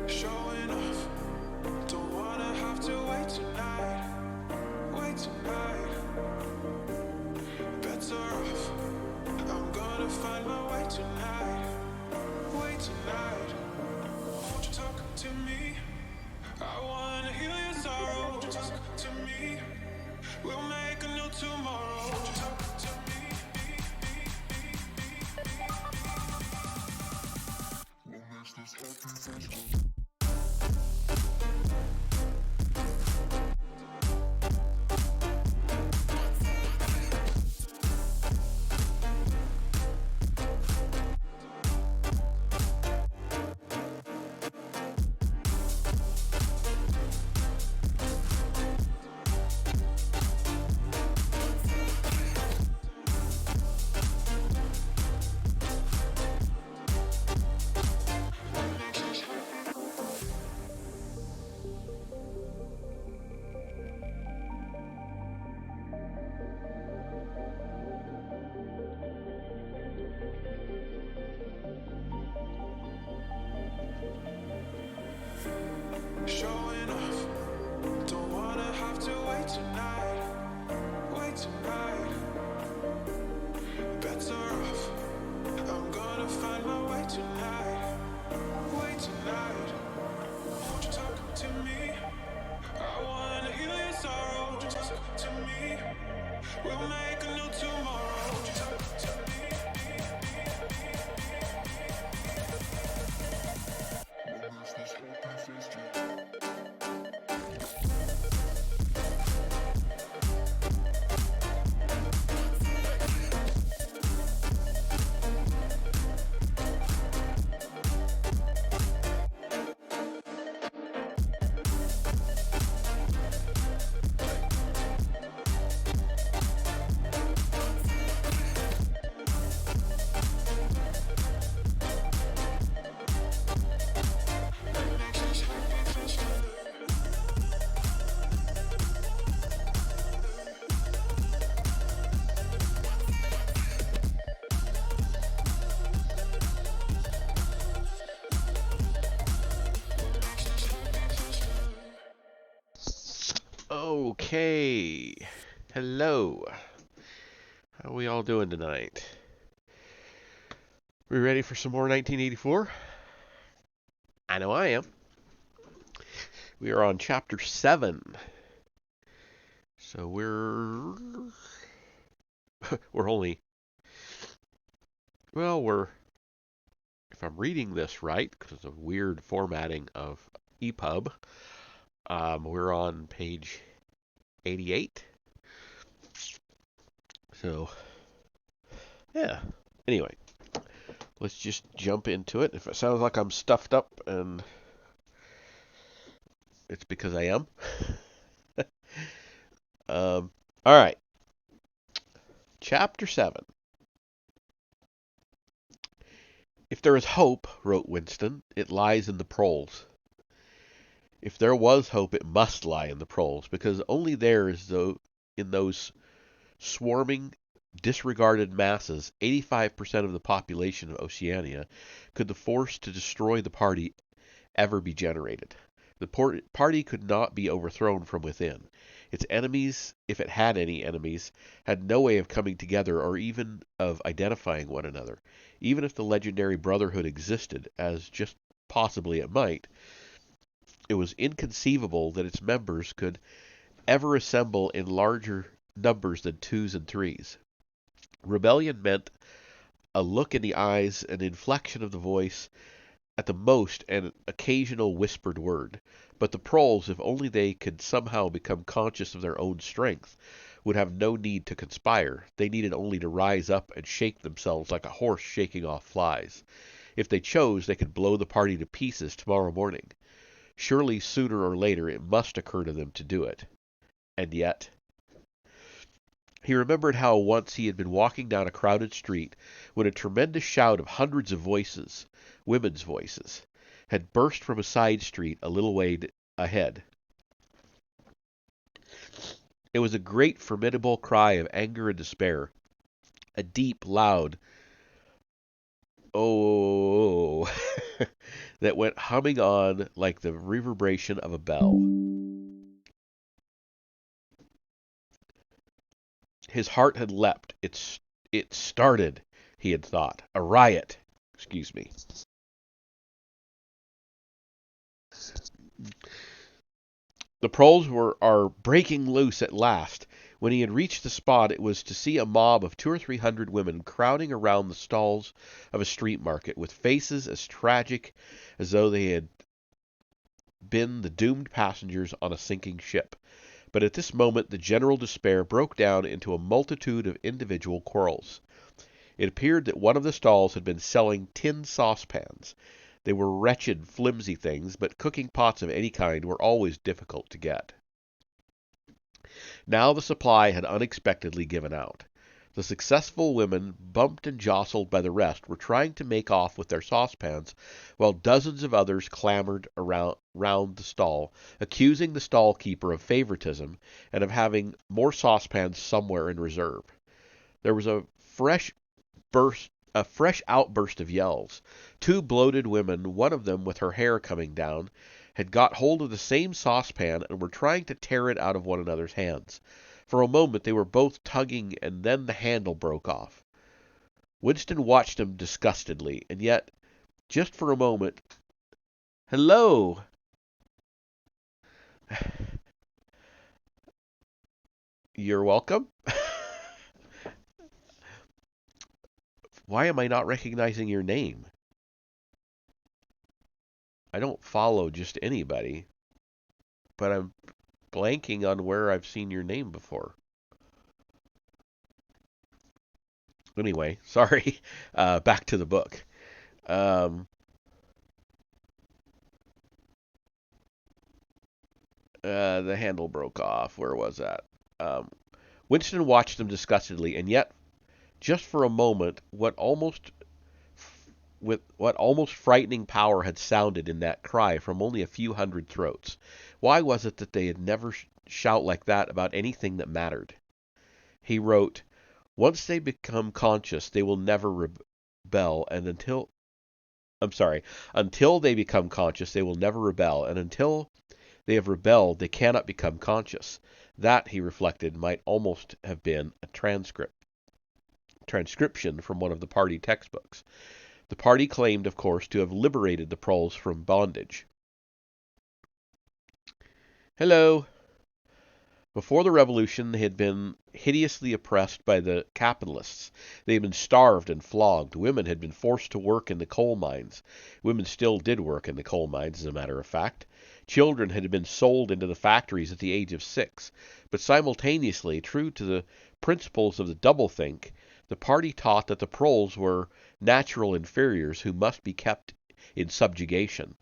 Showing off, don't wanna have to wait tonight. Wait tonight, bets are off. I'm gonna find my way tonight. Wait tonight, won't you talk to me? I wanna heal your sorrow. Won't you talk to me? We'll make a new tomorrow. Won't you talk to me? What makes this happy face? Showing off, don't wanna have to wait tonight. Wait tonight, bets are off. I'm gonna find my way tonight. Wait tonight, won't you talk to me? I wanna heal your sorrow. Won't you talk to me? We'll make a new tomorrow. Won't you talk to me? What makes this happy face do? Okay, hello. How are we all doing tonight? We ready for some more 1984? I know I am. We are on chapter 7. So we're only, if I'm reading this right, because of weird formatting of EPUB, we're on page 88. So, yeah. Anyway, let's just jump into it. If it sounds like I'm stuffed up, and it's because I am. All right. Chapter 7. If there is hope, wrote Winston, it lies in the proles. If there was hope, it must lie in the proles, because only there is in those swarming, disregarded masses, 85% of the population of Oceania, could the force to destroy the party ever be generated. The party could not be overthrown from within. Its enemies, if it had any enemies, had no way of coming together or even of identifying one another. Even if the legendary brotherhood existed, as just possibly it might, it was inconceivable that its members could ever assemble in larger numbers than twos and threes. Rebellion meant a look in the eyes, an inflection of the voice, at the most an occasional whispered word. But the proles, if only they could somehow become conscious of their own strength, would have no need to conspire. They needed only to rise up and shake themselves like a horse shaking off flies. If they chose, they could blow the party to pieces tomorrow morning. Surely sooner or later it must occur to them to do it. And yet... He remembered how once he had been walking down a crowded street when a tremendous shout of hundreds of voices, women's voices, had burst from a side street a little way ahead. It was a great, formidable cry of anger and despair. A deep, loud, "Oh!" that went humming on like the reverberation of a bell. His heart had leapt. It started, he had thought. A riot. Excuse me. The proles are breaking loose at last. When he had reached the spot, it was to see a mob of 200 or 300 women crowding around the stalls of a street market, with faces as tragic as though they had been the doomed passengers on a sinking ship. But at this moment the general despair broke down into a multitude of individual quarrels. It appeared that one of the stalls had been selling tin saucepans. They were wretched, flimsy things, but cooking pots of any kind were always difficult to get. Now the supply had unexpectedly given out. The successful women, bumped and jostled by the rest, were trying to make off with their saucepans, while dozens of others clamored round the stall, accusing the stall keeper of favoritism and of having more saucepans somewhere in reserve. There was a fresh outburst of yells. Two bloated women, one of them with her hair coming down, had got hold of the same saucepan and were trying to tear it out of one another's hands. For a moment they were both tugging, and then the handle broke off. Winston watched them disgustedly, and yet, just for a moment, "Hello!" "You're welcome." "Why am I not recognizing your name? I don't follow just anybody, but I'm blanking on where I've seen your name before." Anyway, sorry. Back to the book. Um, the handle broke off. Where was that? Um, Winston watched them disgustedly, and yet, just for a moment, what almost frightening power had sounded in that cry from only a few hundred throats. Why was it that they had never shout like that about anything that mattered? He wrote, "Once they become conscious, they will never rebel, and until they become conscious, they will never rebel, and until they have rebelled, they cannot become conscious." That, he reflected, might almost have been a transcription from one of the party textbooks. The party claimed, of course, to have liberated the proles from bondage. "Hello." Before the revolution they had been hideously oppressed by the capitalists. They had been starved and flogged. Women had been forced to work in the coal mines. Women still did work in the coal mines, as a matter of fact. Children had been sold into the factories at the age of 6. But simultaneously, true to the principles of the doublethink, the party taught that the proles were natural inferiors who must be kept in subjugation,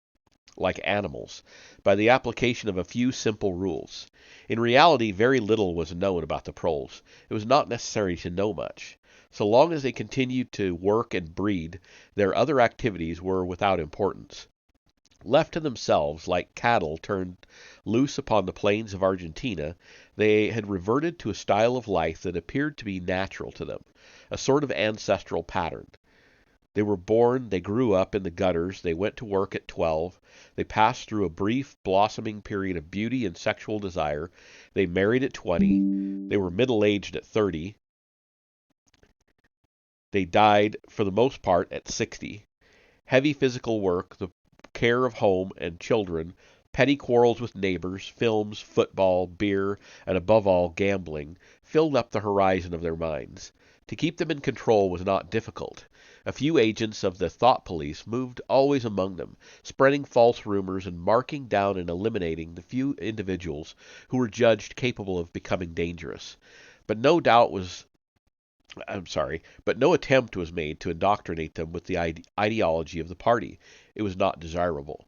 like animals, by the application of a few simple rules. In reality, very little was known about the proles. It was not necessary to know much. So long as they continued to work and breed, their other activities were without importance. Left to themselves, like cattle turned loose upon the plains of Argentina, they had reverted to a style of life that appeared to be natural to them, a sort of ancestral pattern. They were born, they grew up in the gutters, they went to work at 12, they passed through a brief, blossoming period of beauty and sexual desire, they married at 20, they were middle-aged at 30, they died, for the most part, at 60. Heavy physical work, the care of home and children, petty quarrels with neighbors, films, football, beer, and above all, gambling, filled up the horizon of their minds. To keep them in control was not difficult. A few agents of the thought police moved always among them, spreading false rumors and marking down and eliminating the few individuals who were judged capable of becoming dangerous. But no doubt was but no attempt was made to indoctrinate them with the ideology of the party. It was not desirable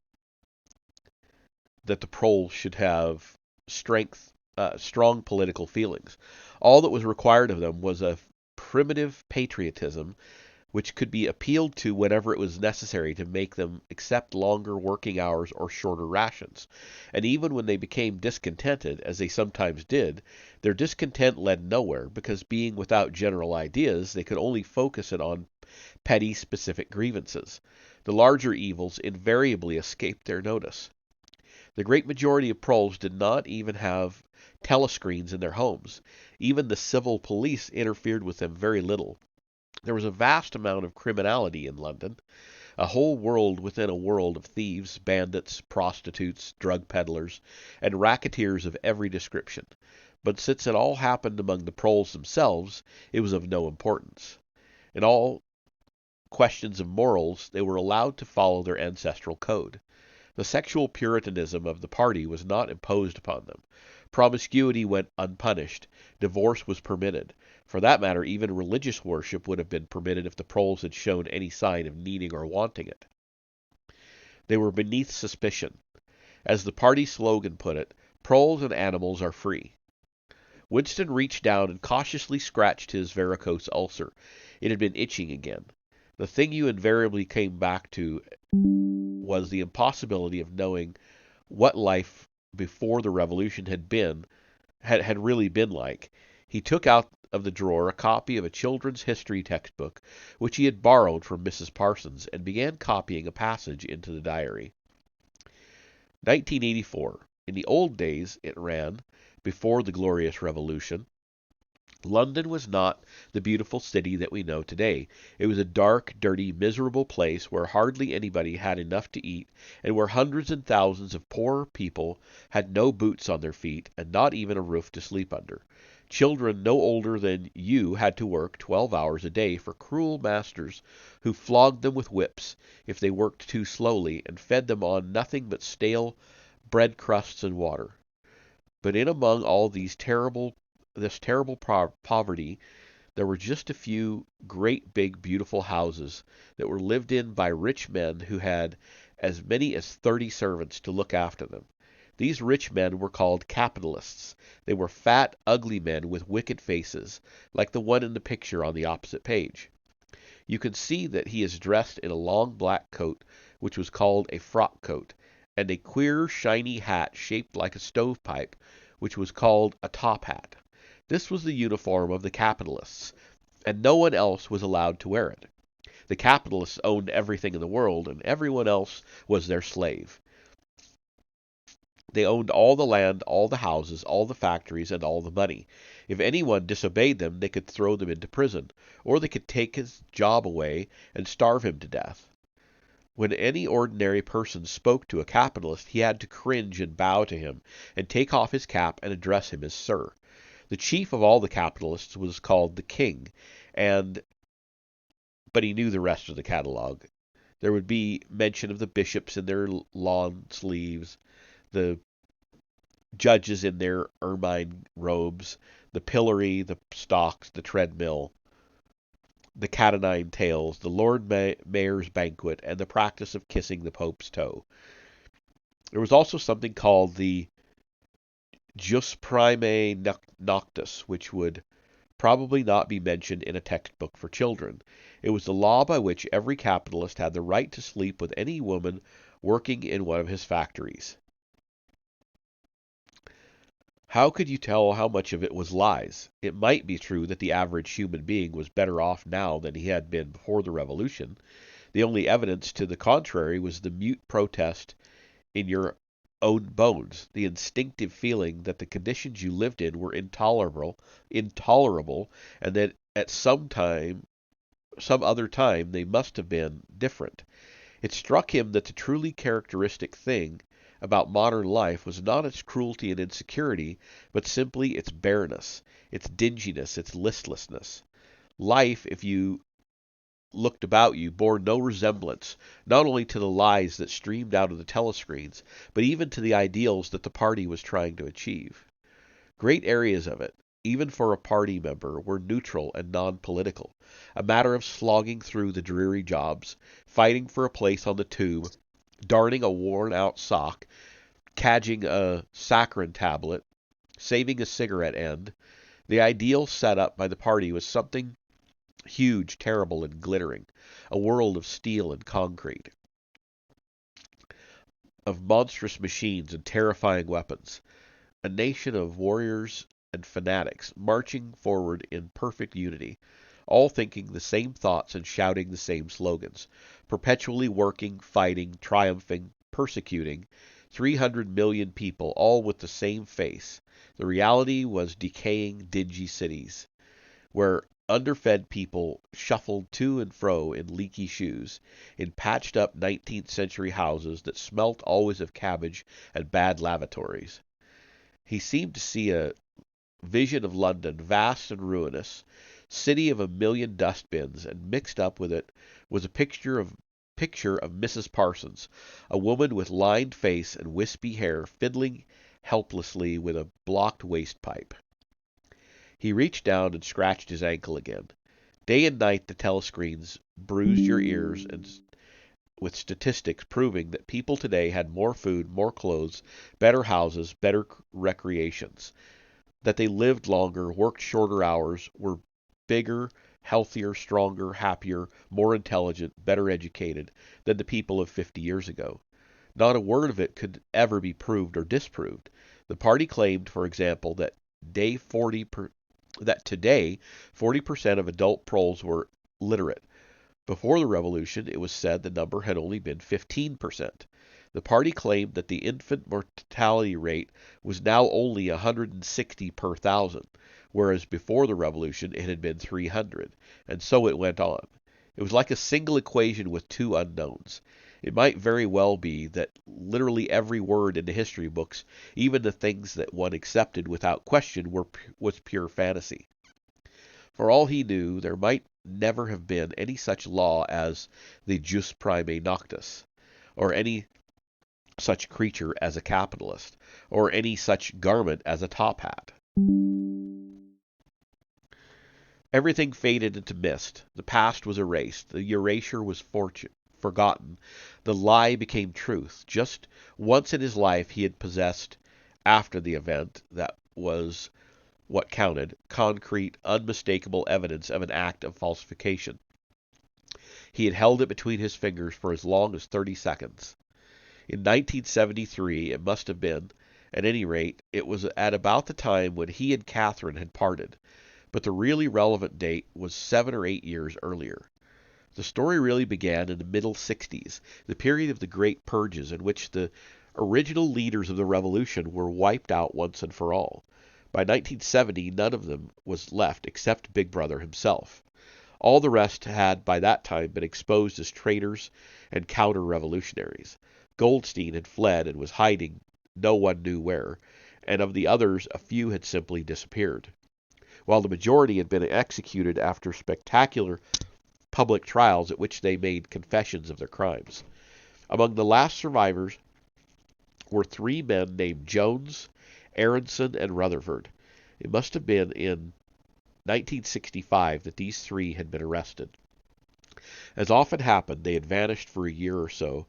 that the proles should have strong political feelings. All that was required of them was a primitive patriotism which could be appealed to whenever it was necessary to make them accept longer working hours or shorter rations. And even when they became discontented, as they sometimes did, their discontent led nowhere, because being without general ideas, they could only focus it on petty, specific grievances. The larger evils invariably escaped their notice. The great majority of proles did not even have telescreens in their homes. Even the civil police interfered with them very little. There was a vast amount of criminality in London, a whole world within a world of thieves, bandits, prostitutes, drug peddlers, and racketeers of every description. But since it all happened among the proles themselves, it was of no importance. In all questions of morals, they were allowed to follow their ancestral code. The sexual puritanism of the party was not imposed upon them. Promiscuity went unpunished. Divorce was permitted. For that matter, even religious worship would have been permitted if the proles had shown any sign of needing or wanting it. They were beneath suspicion. As the party slogan put it, proles and animals are free. Winston reached down and cautiously scratched his varicose ulcer. It had been itching again. The thing you invariably came back to was the impossibility of knowing what life before the revolution had really been like. He took out of the drawer a copy of a children's history textbook which he had borrowed from Mrs. Parsons and began copying a passage into the diary. 1984. In the old days, it ran, before the glorious revolution, London was not the beautiful city that we know today. It was a dark, dirty, miserable place where hardly anybody had enough to eat, and where hundreds and thousands of poor people had no boots on their feet, and not even a roof to sleep under. Children no older than you had to work 12 hours a day for cruel masters who flogged them with whips if they worked too slowly, and fed them on nothing but stale bread crusts and water. But in among all this terrible poverty, there were just a few great big beautiful houses that were lived in by rich men who had as many as 30 servants to look after them. These rich men were called capitalists. They were fat, ugly men with wicked faces, like the one in the picture on the opposite page. You can see that he is dressed in a long black coat, which was called a frock coat, and a queer shiny hat shaped like a stovepipe, which was called a top hat. This was the uniform of the capitalists, and no one else was allowed to wear it. The capitalists owned everything in the world, and everyone else was their slave. They owned all the land, all the houses, all the factories, and all the money. If anyone disobeyed them, they could throw them into prison, or they could take his job away and starve him to death. When any ordinary person spoke to a capitalist, he had to cringe and bow to him, and take off his cap and address him as sir. The chief of all the capitalists was called the king, but he knew the rest of the catalogue. There would be mention of the bishops in their lawn sleeves, the judges in their ermine robes, the pillory, the stocks, the treadmill, the cat o' nine tails, the Lord Mayor's banquet, and the practice of kissing the Pope's toe. There was also something called the Jus Primae Noctis, which would probably not be mentioned in a textbook for children. It was the law by which every capitalist had the right to sleep with any woman working in one of his factories. How could you tell how much of it was lies? It might be true that the average human being was better off now than he had been before the revolution. The only evidence to the contrary was the mute protest in your own bones, the instinctive feeling that the conditions you lived in were intolerable, and that at some other time, they must have been different. It struck him that the truly characteristic thing about modern life was not its cruelty and insecurity, but simply its bareness, its dinginess, its listlessness. Life, if you looked about you, bore no resemblance, not only to the lies that streamed out of the telescreens, but even to the ideals that the party was trying to achieve. Great areas of it, even for a party member, were neutral and non-political, a matter of slogging through the dreary jobs, fighting for a place on the tube, darning a worn-out sock, cadging a saccharin tablet, saving a cigarette end. The ideal set up by the party was something huge, terrible, and glittering, a world of steel and concrete, of monstrous machines and terrifying weapons, a nation of warriors and fanatics marching forward in perfect unity. all thinking the same thoughts and shouting the same slogans, perpetually working, fighting, triumphing, persecuting, 300 million people, all with the same face. The reality was decaying, dingy cities, where underfed people shuffled to and fro in leaky shoes, in patched up 19th century houses that smelt always of cabbage and bad lavatories. He seemed to see a vision of London, vast and ruinous, city of a million dustbins, and mixed up with it was a picture of Mrs. Parsons, a woman with lined face and wispy hair, fiddling helplessly with a blocked waste pipe. He reached down and scratched his ankle again. Day and night the telescreens bruised your ears and with statistics proving that people today had more food, more clothes, better houses, better recreations, that they lived longer, worked shorter hours, were bigger, healthier, stronger, happier, more intelligent, better educated than the people of 50 years ago. Not a word of it could ever be proved or disproved. The party claimed, for example, that today 40% of adult proles were literate. Before the revolution, it was said the number had only been 15%. The party claimed that the infant mortality rate was now only 160 per thousand, whereas before the revolution it had been 300, and so it went on. It was like a single equation with two unknowns. It might very well be that literally every word in the history books, even the things that one accepted without question, was pure fantasy. For all he knew, there might never have been any such law as the jus primae noctis, or any such creature as a capitalist, or any such garment as a top hat. Everything faded into mist. The past was erased. The erasure was forgotten. The lie became truth. Just once in his life he had possessed, after the event, that was what counted, concrete, unmistakable evidence of an act of falsification. He had held it between his fingers for as long as 30 seconds. In 1973, it must have been. At any rate, it was at about the time when he and Catherine had parted, but the really relevant date was 7 or 8 years earlier. The story really began in the middle 60s, the period of the Great Purges in which the original leaders of the revolution were wiped out once and for all. By 1970, none of them was left except Big Brother himself. All the rest had by that time been exposed as traitors and counter-revolutionaries. Goldstein had fled and was hiding no one knew where, and of the others a few had simply disappeared, while the majority had been executed after spectacular public trials at which they made confessions of their crimes. Among the last survivors were three men named Jones, Aronson, and Rutherford. It must have been in 1965 that these three had been arrested. As often happened, they had vanished for a year or so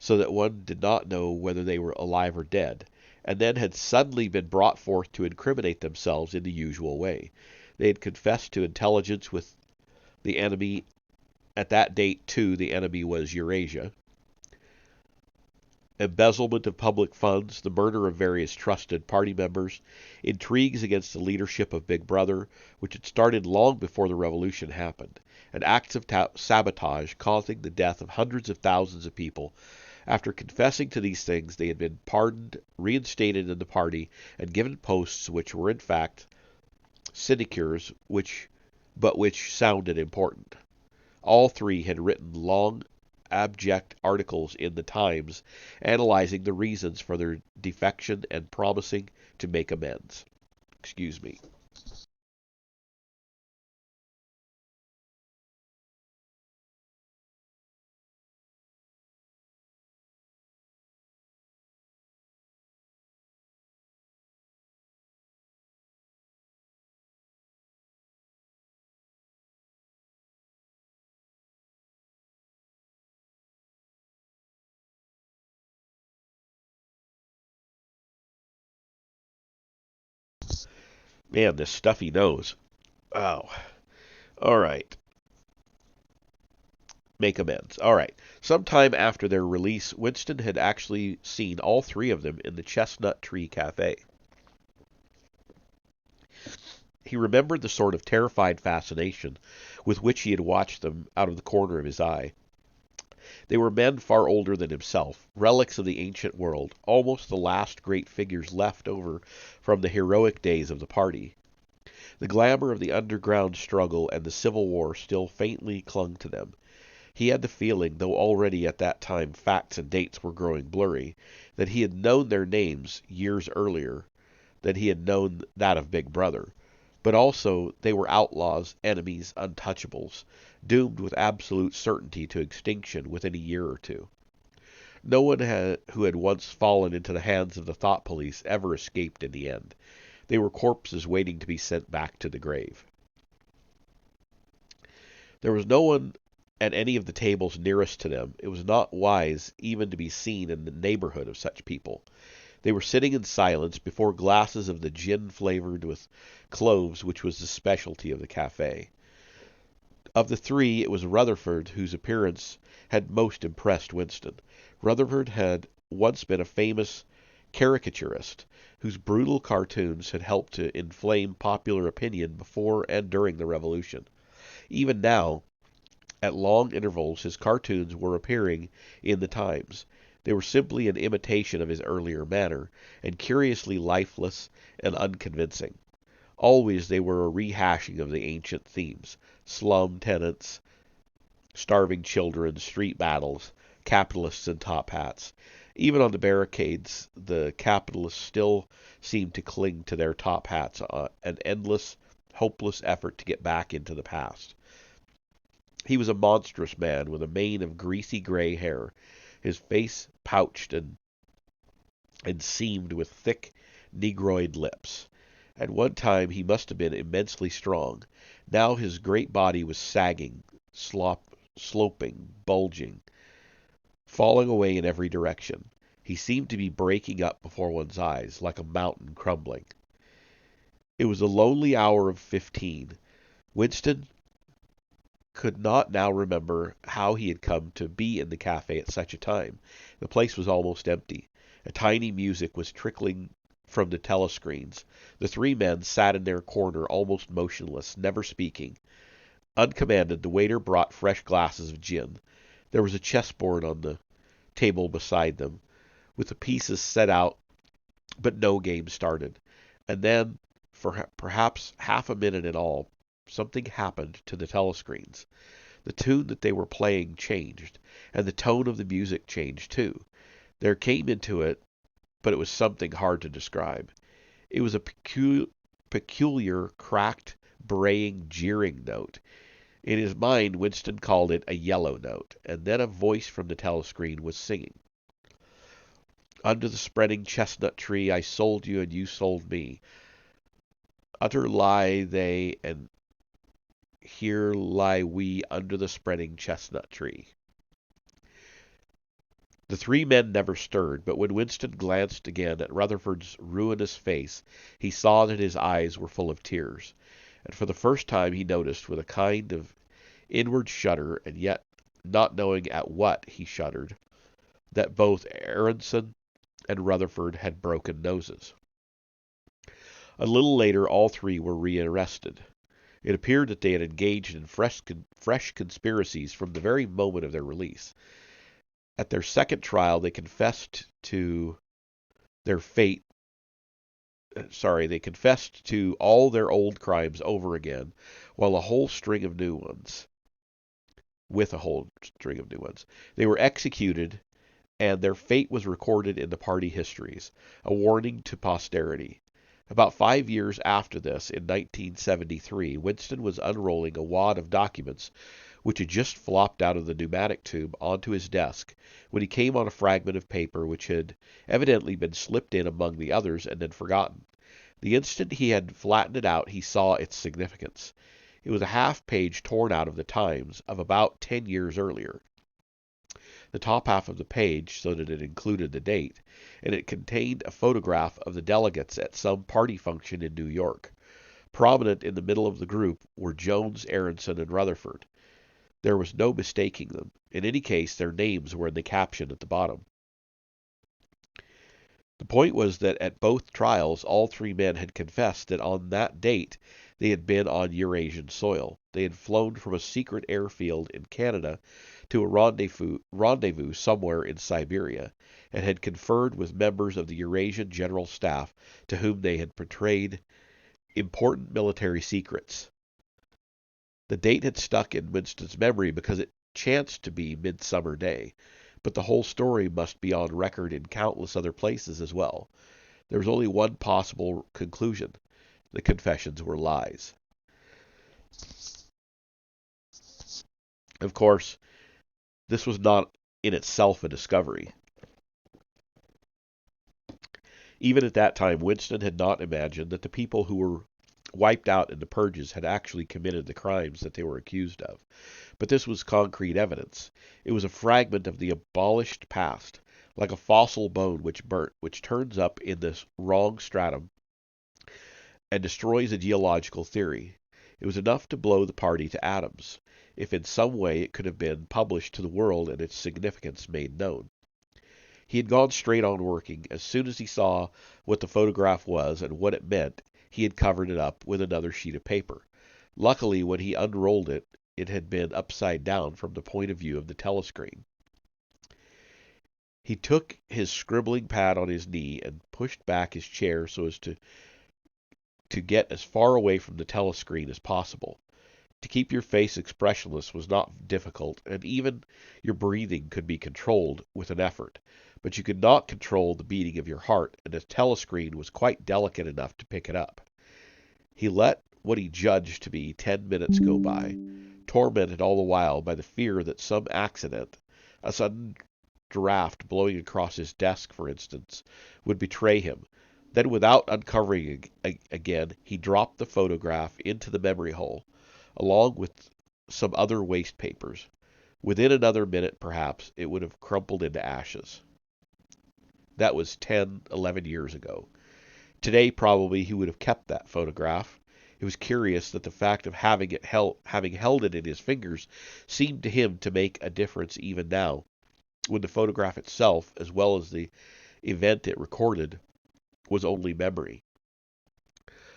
that one did not know whether they were alive or dead, and then had suddenly been brought forth to incriminate themselves in the usual way. They had confessed to intelligence with the enemy. At that date, too, the enemy was Eurasia. Embezzlement of public funds, the murder of various trusted party members, intrigues against the leadership of Big Brother, which had started long before the revolution happened, and acts of sabotage causing the death of hundreds of thousands of people. After confessing to these things, they had been pardoned, reinstated in the party, and given posts which were in fact sinecures, which sounded important. All three had written long, abject articles in the Times analyzing the reasons for their defection and promising to make amends. Excuse me. Man, this stuffy nose. Oh. All right. Make amends. All right. Sometime after their release, Winston had actually seen all three of them in the Chestnut Tree Cafe. He remembered the sort of terrified fascination with which he had watched them out of the corner of his eye. They were men far older than himself, relics of the ancient world, almost the last great figures left over from the heroic days of the party. The glamour of the underground struggle and the Civil War still faintly clung to them. He had the feeling, though already at that time facts and dates were growing blurry, that he had known their names years earlier than he had known that of Big Brother. But also they were outlaws, enemies, untouchables, doomed with absolute certainty to extinction within a year or two. No one who had once fallen into the hands of the thought police ever escaped in the end. They were corpses waiting to be sent back to the grave. There was no one at any of the tables nearest to them. It was not wise even to be seen in the neighborhood of such people. They were sitting in silence before glasses of the gin flavored with cloves which was the specialty of the cafe. Of the three, it was Rutherford whose appearance had most impressed Winston. Rutherford had once been a famous caricaturist, whose brutal cartoons had helped to inflame popular opinion before and during the Revolution. Even now, at long intervals, his cartoons were appearing in the Times. They were simply an imitation of his earlier manner, and curiously lifeless and unconvincing. Always they were a rehashing of the ancient themes: slum tenants, starving children, street battles, capitalists in top hats. Even on the barricades, the capitalists still seemed to cling to their top hats, an endless, hopeless effort to get back into the past. He was a monstrous man with a mane of greasy gray hair, his face pouched and seamed with thick, negroid lips. At one time he must have been immensely strong. Now his great body was sagging, sloping, bulging, falling away in every direction. He seemed to be breaking up before one's eyes, like a mountain crumbling. It was a lonely hour of 15. Winston could not now remember how he had come to be in the cafe at such a time. The place was almost empty. A tiny music was trickling from the telescreens. The three men sat in their corner almost motionless, never speaking. Uncommanded, the waiter brought fresh glasses of gin. There was a chessboard on the table beside them, with the pieces set out, but no game started. And then, for perhaps half a minute in all, something happened to the telescreens. The tune that they were playing changed, and the tone of the music changed too. There came into it, but it was something hard to describe. It was a peculiar, cracked, braying, jeering note. In his mind, Winston called it a yellow note, and then a voice from the telescreen was singing. Under the spreading chestnut tree I sold you and you sold me. Utter lie they, and here lie we under the spreading chestnut tree. The three men never stirred, but when Winston glanced again at Rutherford's ruinous face, he saw that his eyes were full of tears, and for the first time he noticed, with a kind of inward shudder, and yet not knowing at what he shuddered, that both Aronson and Rutherford had broken noses. A little later all three were rearrested. It appeared that they had engaged in fresh conspiracies from the very moment of their release. At their second trial, they confessed to their fate. They confessed to all their old crimes over again, while a whole string of new ones, with a whole string of new ones. They were executed, and their fate was recorded in the party histories, a warning to posterity. About 5 years after this, in 1973, Winston was unrolling a wad of documents which had just flopped out of the pneumatic tube onto his desk when he came on a fragment of paper which had evidently been slipped in among the others and then forgotten. The instant he had flattened it out, he saw its significance. It was a half-page torn out of the Times of about 10 years earlier. The top half of the page, so that it included the date, and it contained a photograph of the delegates at some party function in New York. Prominent in the middle of the group were Jones, Aronson, and Rutherford. There was no mistaking them. In any case, their names were in the caption at the bottom. The point was that at both trials, all three men had confessed that on that date they had been on Eurasian soil. They had flown from a secret airfield in Canada to a rendezvous somewhere in Siberia, and had conferred with members of the Eurasian General Staff to whom they had betrayed important military secrets. The date had stuck in Winston's memory because it chanced to be Midsummer Day, but the whole story must be on record in countless other places as well. There was only one possible conclusion. The confessions were lies. Of course, this was not in itself a discovery. Even at that time, Winston had not imagined that the people who were wiped out in the purges had actually committed the crimes that they were accused of. But this was concrete evidence. It was a fragment of the abolished past, like a fossil bone which burnt, which turns up in this wrong stratum and destroys a geological theory. It was enough to blow the party to atoms, if in some way it could have been published to the world and its significance made known. He had gone straight on working. As soon as he saw what the photograph was and what it meant, he had covered it up with another sheet of paper. Luckily, when he unrolled it, it had been upside down from the point of view of the telescreen. He took his scribbling pad on his knee and pushed back his chair so as to get as far away from the telescreen as possible. To keep your face expressionless was not difficult, and even your breathing could be controlled with an effort. But you could not control the beating of your heart, and a telescreen was quite delicate enough to pick it up. He let what he judged to be 10 minutes go by, tormented all the while by the fear that some accident, a sudden draught blowing across his desk, for instance, would betray him. Then, without uncovering again, he dropped the photograph into the memory hole, along with some other waste papers. Within another minute, perhaps, it would have crumpled into ashes. That was 10, 11 years ago. Today, probably, he would have kept that photograph. It was curious that the fact of having held it in his fingers seemed to him to make a difference even now, when the photograph itself, as well as the event it recorded, was only memory.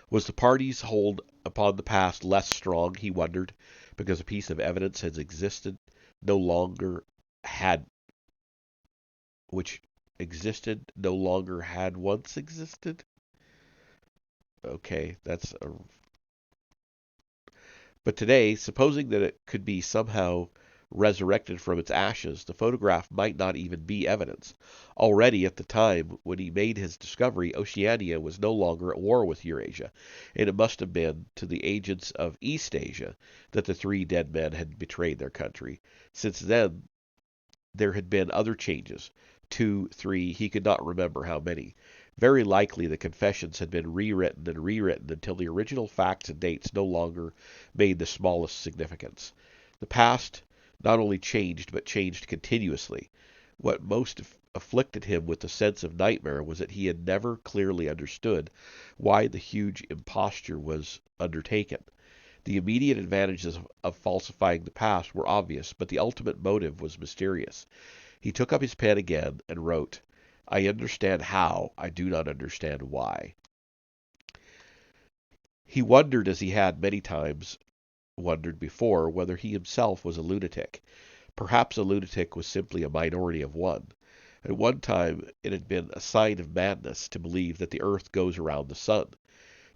Was the party's hold upon the past less strong, he wondered, because a piece of evidence has existed no longer had which existed no longer had once existed? Okay, but today, supposing that it could be somehow resurrected from its ashes, the photograph might not even be evidence. Already at the time when he made his discovery, Oceania was no longer at war with Eurasia, and it must have been to the agents of East Asia that the three dead men had betrayed their country. Since then, there had been other changes. 2, 3, he could not remember how many. Very likely the confessions had been rewritten and rewritten until the original facts and dates no longer made the smallest significance. The past not only changed, but changed continuously. What most afflicted him with a sense of nightmare was that he had never clearly understood why the huge imposture was undertaken. The immediate advantages of falsifying the past were obvious, but the ultimate motive was mysterious. He took up his pen again and wrote, "I understand how, I do not understand why." He wondered, as he had many times wondered before, whether he himself was a lunatic. Perhaps a lunatic was simply a minority of one. At one time it had been a sign of madness to believe that the earth goes around the sun.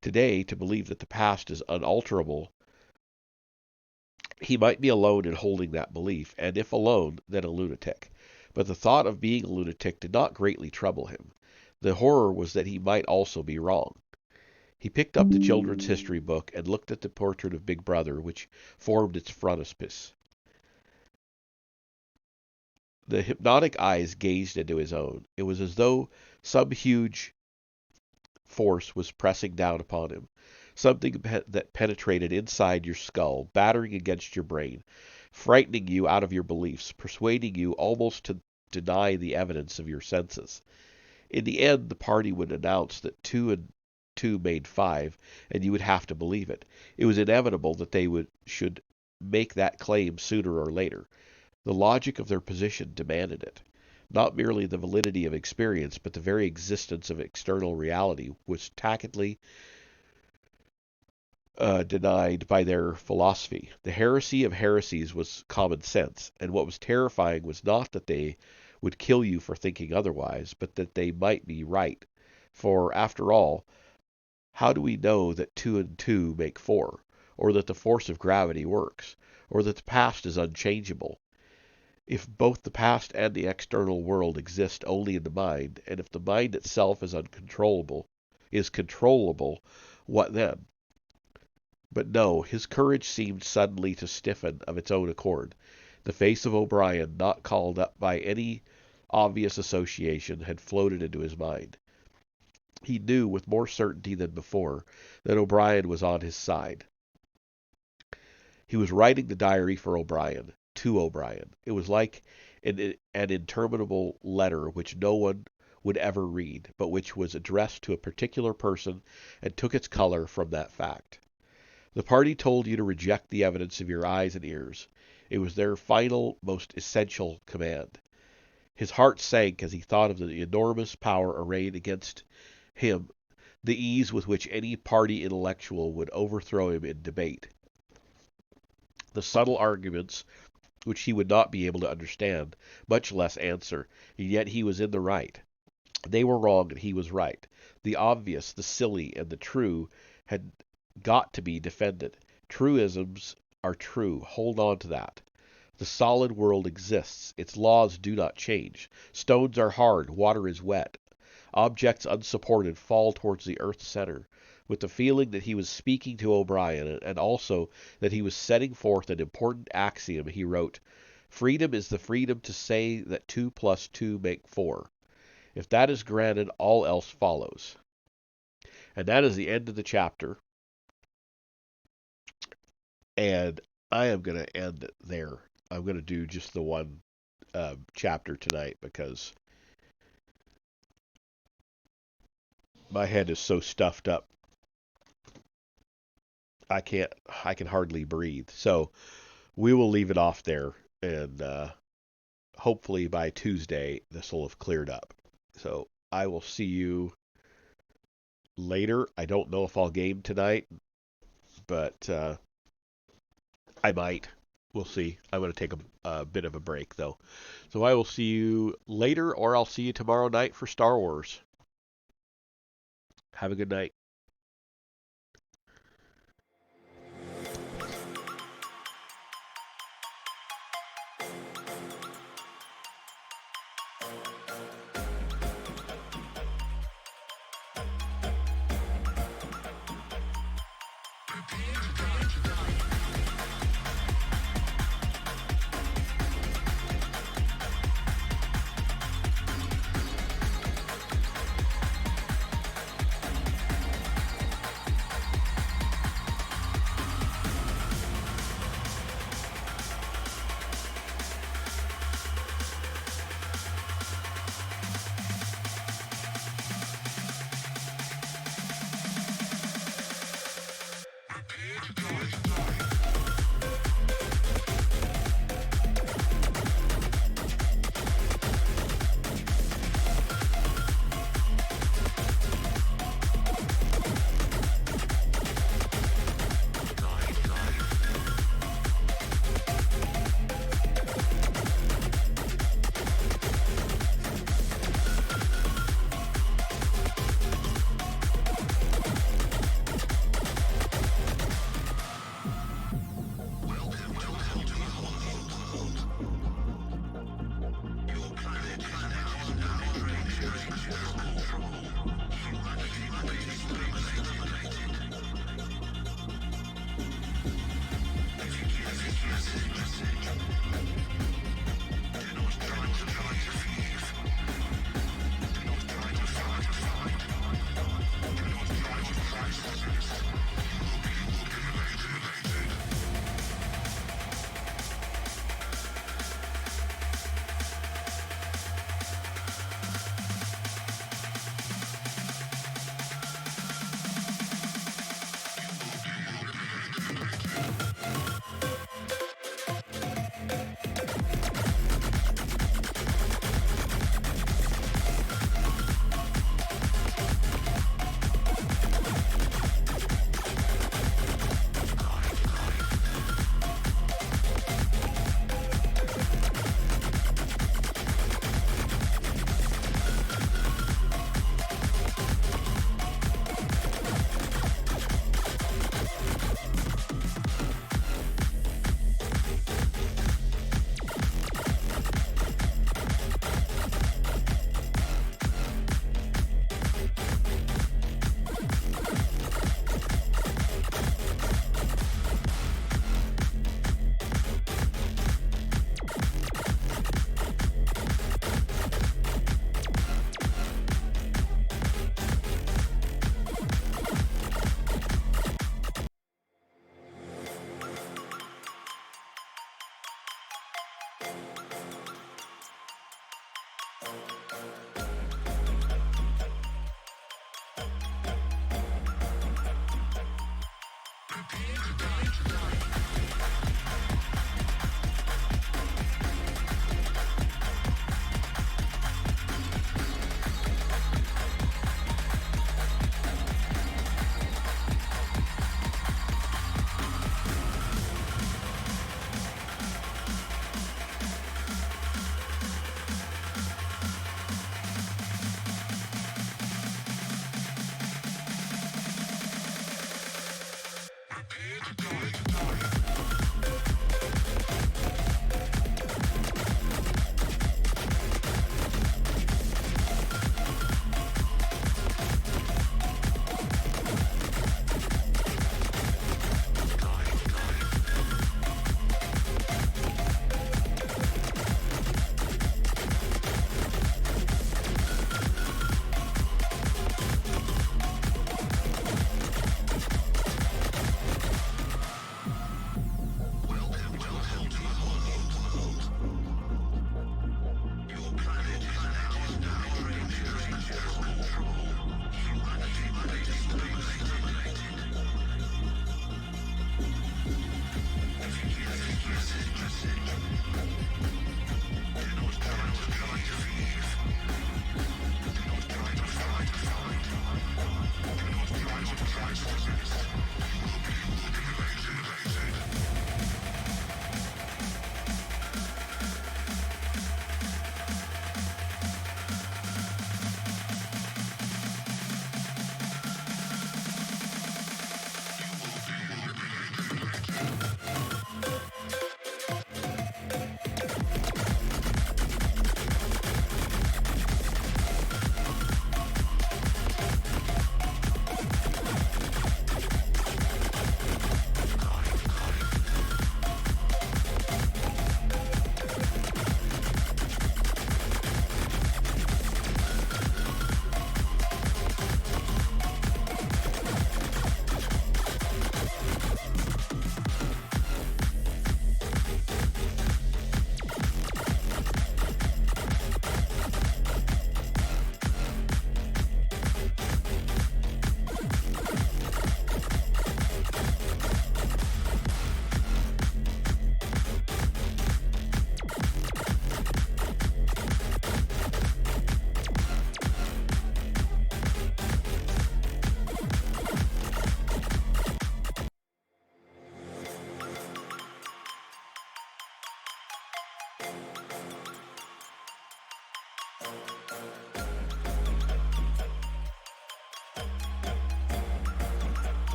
Today, to believe that the past is unalterable, he might be alone in holding that belief, and if alone, then a lunatic. But the thought of being a lunatic did not greatly trouble him. The horror was that he might also be wrong. He picked up the children's history book and looked at the portrait of Big Brother, which formed its frontispiece. The hypnotic eyes gazed into his own. It was as though some huge force was pressing down upon him, something that penetrated inside your skull, battering against your brain, frightening you out of your beliefs, persuading you almost to deny the evidence of your senses. In the end, the party would announce that 2 and 2 made 5, and you would have to believe it. It was inevitable that they should make that claim sooner or later. The logic of their position demanded it. Not merely the validity of experience, but the very existence of external reality was tacitly denied by their philosophy. The heresy of heresies was common sense, and what was terrifying was not that they would kill you for thinking otherwise, but that they might be right. For, after all, how do we know that 2 and 2 make 4, or that the force of gravity works, or that the past is unchangeable? If both the past and the external world exist only in the mind, and if the mind itself is controllable, what then? But no, his courage seemed suddenly to stiffen of its own accord. The face of O'Brien, not called up by any obvious association, had floated into his mind. He knew with more certainty than before that O'Brien was on his side. He was writing the diary for O'Brien, to O'Brien. It was like an interminable letter which no one would ever read, but which was addressed to a particular person and took its color from that fact. The party told you to reject the evidence of your eyes and ears. It was their final, most essential command. His heart sank as he thought of the enormous power arrayed against him, the ease with which any party intellectual would overthrow him in debate, the subtle arguments which he would not be able to understand, much less answer, and yet he was in the right. They were wrong and he was right. The obvious, the silly, and the true had got to be defended. Truisms are true. Hold on to that. The solid world exists. Its laws do not change. Stones are hard. Water is wet. Objects unsupported fall towards the earth's center. With the feeling that he was speaking to O'Brien, and also that he was setting forth an important axiom, he wrote, "Freedom is the freedom to say that 2 plus 2 make 4. If that is granted, all else follows." And that is the end of the chapter. And I am going to end it there. I'm going to do just the one chapter tonight because my head is so stuffed up. I can hardly breathe. So we will leave it off there, and hopefully by Tuesday this will have cleared up. So I will see you later. I don't know if I'll game tonight, but I might. We'll see. I'm going to take a bit of a break, though. So I will see you later, or I'll see you tomorrow night for Star Wars. Have a good night.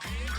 Prepare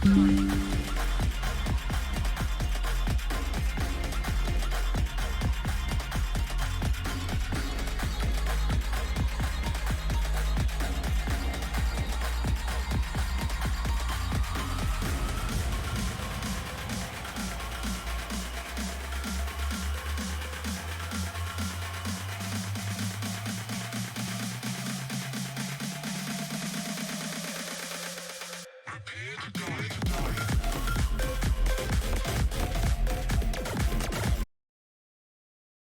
to die.